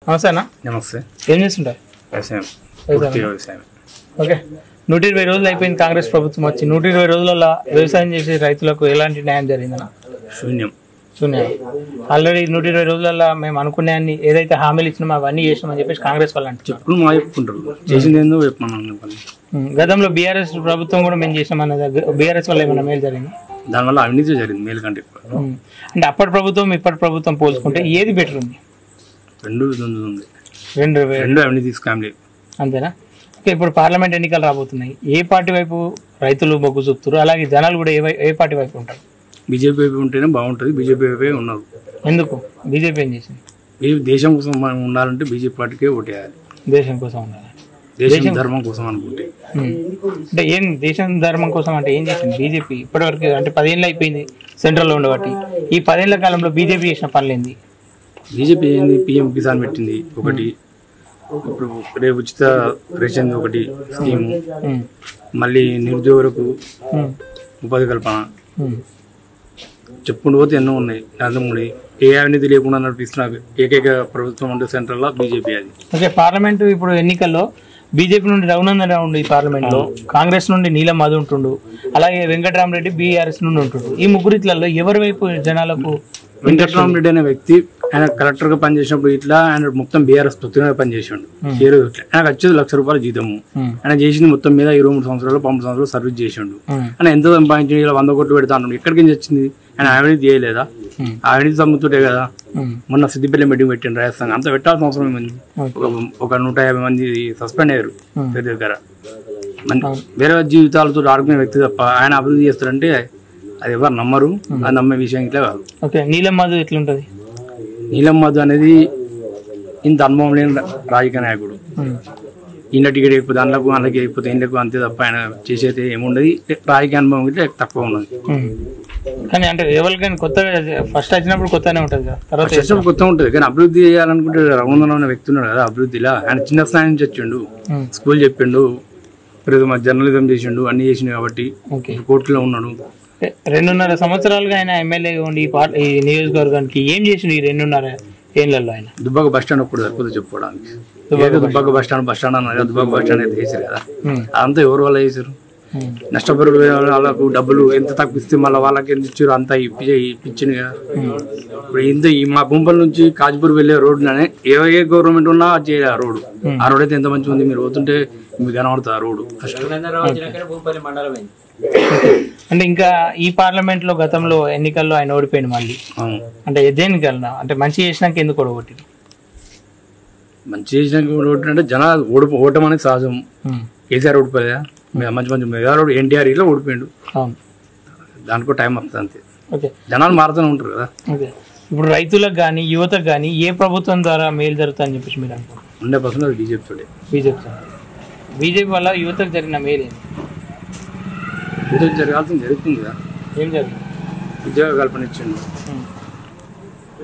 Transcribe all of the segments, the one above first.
నమస్తే అన్న. నమస్తే. ఏం చేస్తుంటారు? వ్యవసాయం. ఓకే, 120 రోజులు అయిపోయింది కాంగ్రెస్ ప్రభుత్వం వచ్చి. 120 రోజులలో వ్యవసాయం చేసే రైతులకు ఎలాంటి న్యాయం జరిగిందన్న? శూన్యం. ఆల్రెడీ 120 రోజులలో మేము అనుకునే ఏదైతే హామీలు ఇచ్చినామో అవన్నీ చేసినామని చెప్పేసి కాంగ్రెస్ వాళ్ళు అంటారు. చెప్పుకుని మా చెప్పుకుంటారు, చేసింది ఏందో చెప్పమన్నాను. గతంలో బీఆర్ఎస్ ప్రభుత్వం కూడా మేము చేసినామన్నది, బీఆర్ఎస్ వల్ల ఏమైనా మేలు జరిగింది? దానివల్ల అవినీతి జరిగింది మేలు కంటే. అంటే అప్పటి ప్రభుత్వం ఇప్పటి ప్రభుత్వం పోల్చుకుంటే ఏది బెటర్ ఉంది? రెండు అవినీతి స్కామ్లే. అంతేనా? ఓకే, ఇప్పుడు పార్లమెంట్ ఎన్నికలు రాబోతున్నాయి. ఏ పార్టీ వైపు రైతులు మొగ్గు చూపుతారు, అలాగే జనాలు కూడా ఏ పార్టీ వైపు ఉంటారు? బీజేపీ వైపు ఉంటేనే బాగుంటుంది. బీజేపీ వైపే ఉన్నారు. ఎందుకు? బీజేపీ ఏం చేసింది? దేశం కోసం మనం ఉండాలంటే బీజేపీ పార్టీకే ఓటేయాలి. దేశం కోసం ఉండాలి, దేశం ధర్మం కోసం అనుకుంటే. అంటే ఏం దేశం ధర్మం కోసం అంటే ఏం చేసింది బీజేపీ ఇప్పటివరకు? అంటే 10 ఏళ్ళు అయిపోయింది సెంట్రల్లో ఉండబట్టి. ఈ 10 ఏళ్ల కాలంలో బీజేపీ చేసిన పనులేంది? బీజేపీ ఏంది? పిఎం కిసాన్ పెట్టింది ఒకటి, ఇప్పుడు రేపు ఉచిత రేషన్ ఒకటి స్కీము, మళ్ళీ నిరుద్యోగులకు ఉపాధి కల్పన, చెప్పుకుంటూ పోతే ఎన్నో ఉన్నాయి. నరేంద్ర ఏ అవినీతి లేకుండా నడిపిస్తున్న ఏకైక ప్రభుత్వం అంటే సెంట్రల్లో బీజేపీ. అది ఓకే, పార్లమెంటు ఇప్పుడు ఎన్నికల్లో బీజేపీ నుండి రఘునందన్ రావు ఉండు ఈ పార్లమెంట్ లో, కాంగ్రెస్ నుండి నీలం మధు ఉంటుండు, అలాగే వెంకటరామరెడ్డి బీఆర్ఎస్ నుండి ఉంటుండు. ఈ ముగ్గురిట్లలో ఎవరి వైపు జనాలకు? వెంకటరామరెడ్డి అనే వ్యక్తి ఆయన కలెక్టర్ గా పనిచేసినప్పుడు ఇట్లా ఆయన మొత్తం బీఆర్ఎస్ తొత్తుగా పనిచేసాడు. ఏ రోజు ఇట్లా ఆయనకు వచ్చేది ₹1,00,000 జీతము. ఆయన చేసింది మొత్తం మీద 23 సంవత్సరాలు 12 సంవత్సరాలు సర్వీస్ చేసిండు. ఆయన ఎంత సంపాదించి 100 కోట్లు పెడతాడు. ఎక్కడికి వచ్చింది? ఆయన అవినీతి చేయలేదా? అవినీతి సమ్ముతుంటే కదా. మొన్న సిద్దిపల్లి మీటింగ్ పెట్టిండు రాజస్థాన్. అంత పెట్టాల్సిన అవసరం ఏమైంది? ఒక 150 మంది సస్పెండ్ అయ్యారు దగ్గర. వేరే జీవితాలతో ఆడుకునే వ్యక్తి తప్ప ఆయన అభివృద్ధి చేస్తారంటే అది ఎవరు నమ్మరు. అది నమ్మే విషయం ఇట్లా కాదు. ఓకే, నీలం మధు ఎట్లుంటది? నీలం మధు అనేది ఇంత అనుభవం లేని రాజకీయ నాయకుడు. ఇంట్లో టికెట్ అయిపోతే అందులోకి అందులోకి అయిపోతే ఇంట్లోకి అంతే తప్ప ఆయన చేసేది ఏముండదు. రాజకీయ అనుభవం ఇట్లా తక్కువ ఉన్నది. కానీ అంటే ఎవరికైనా కొత్తగా ఫస్ట్ వచ్చినప్పుడు కొత్తనే ఉంటుంది కదా, తర్వాత వచ్చినప్పుడు కొత్త ఉంటుంది. కానీ అభివృద్ధి చేయాలనుకుంటే రఘునందన్ అనే వ్యక్తి ఉన్నాడు కదా అభివృద్ధిలా. ఆయన చిన్న స్థాయి నుంచి వచ్చిండు, స్కూల్ చెప్పిండు, జర్నలిజం చేసిండు, అన్ని చేసిండు. కాబట్టి కోర్టులో ఉన్నాడు. 2.5 సంవత్సరాలుగా ఆయన ఎమ్మెల్యేగా ఉండి ఈ నియోజకవర్గానికి ఏం చేసిండు ఈ 2.5 ఏళ్లలో? ఆయన దుబ్బాక బస్ స్టాండ్ ఒప్పుడు సరిపోతే చెప్పుకోవడానికి. దుబ్బాక బస్ స్టాండ్ అన్నారు, దుబ్బాక బస్ స్టాండ్ అయితే చేశారు కదా. అదంతా ఎవరు వల్ల చేశారు? నష్టపరు వాళ్ళకు డబ్బులు ఎంత తక్కువ ఇస్తే మళ్ళీ వాళ్ళకి ఎంత ఇచ్చారు అంతా ఇప్పించింది కదా. ఇప్పుడు ఇంత మా గుంపల నుంచి కాజ్పూర్ వెళ్ళే రోడ్డునే ఏ గవర్నమెంట్ ఉన్నా చేయాలి. ఆ రోడ్డు అయితే ఎంత మంచిగా ఉంది. మీరు పోతుంటే మీకు కనబడుతుంది ఆ రోడ్డు. అంటే ఇంకా ఈ పార్లమెంట్ లో గతంలో ఎన్నికల్లో ఆయన ఓడిపోయింది మళ్ళీ. అంటే దేనికన్నా అంటే మంచి చేసినాక ఎందుకు ఓడగొట్టింది? మంచి చేసినాక ఓడిపోయిన అంటే జనాలు ఓటం అనేది సహజం. కేసీఆర్ ఓడిపోయా, మంచి మెగారోడు ఎన్టీఆర్ ఇలా ఓడిపోయాడు. దానికో టైం వస్తుంది అంతే. ఓకే, జనాలు మారుతూనే ఉంటారు కదా. ఓకే, ఇప్పుడు రైతులకు కానీ యువతకు కానీ ఏ ప్రభుత్వం ద్వారా మేలు జరుగుతుందని చెప్పేసి మీరు అనుకుంటున్నారు? 100% అది బీజేపీ వల్ల యువతకు జరిగిన మేలు యువతకు జరగాల్సింది జరుగుతుంది కదా. ఏం జరిగింది? ఉద్యోగ కల్పన ఇచ్చిండు.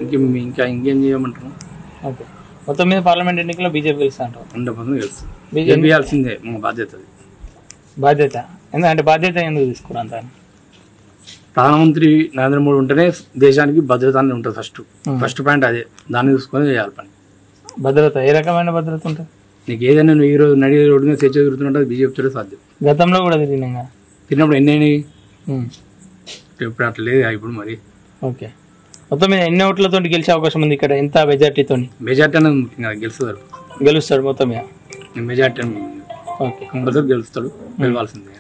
ఇంకేం చేయమంటారు? ఓకే, మొత్తం మీద పార్లమెంట్ ఎన్నికల్లో బీజేపీ గెలుస్తా అంటారు? 100% గెలుస్తుంది. బీజేపీ చేయాల్సిందే మా బాధ్యత. బాధ్యత ఎందుకంటే బాధ్యత ఎందుకు తీసుకోరు అంత? ప్రధానమంత్రి నరేంద్ర మోడీ ఉంటేనే దేశానికి భద్రత అనేది ఉంటుంది. ఫస్ట్ పాయింట్ అదే. దాన్ని చూసుకొని చేయాలి పని. భద్రత ఏ రకమైన భద్రత ఉంటుంది? నీకు ఏదైనా నువ్వు ఈ రోజు నడి రోడ్డు మీద స్వేచ్ఛ తిరుగుతుంటే బీజేపీతో సాధ్యం. గతంలో కూడా తిరిగినప్పుడు ఎన్ని అయినాయి? ఇప్పుడు అట్లా లేదు ఇప్పుడు మరి. ఓకే, మొత్తం మీద ఎన్ని ఓట్లతో గెలిచే అవకాశం ఉంది ఇక్కడ? ఎంత మెజార్టీతో? మెజార్టీ అనేది గెలుస్తాడు మొత్తం మీద మెజార్టీ. ఓకే, కంపల్సరీ గెలుస్తాడు. గెలవాల్సిందే.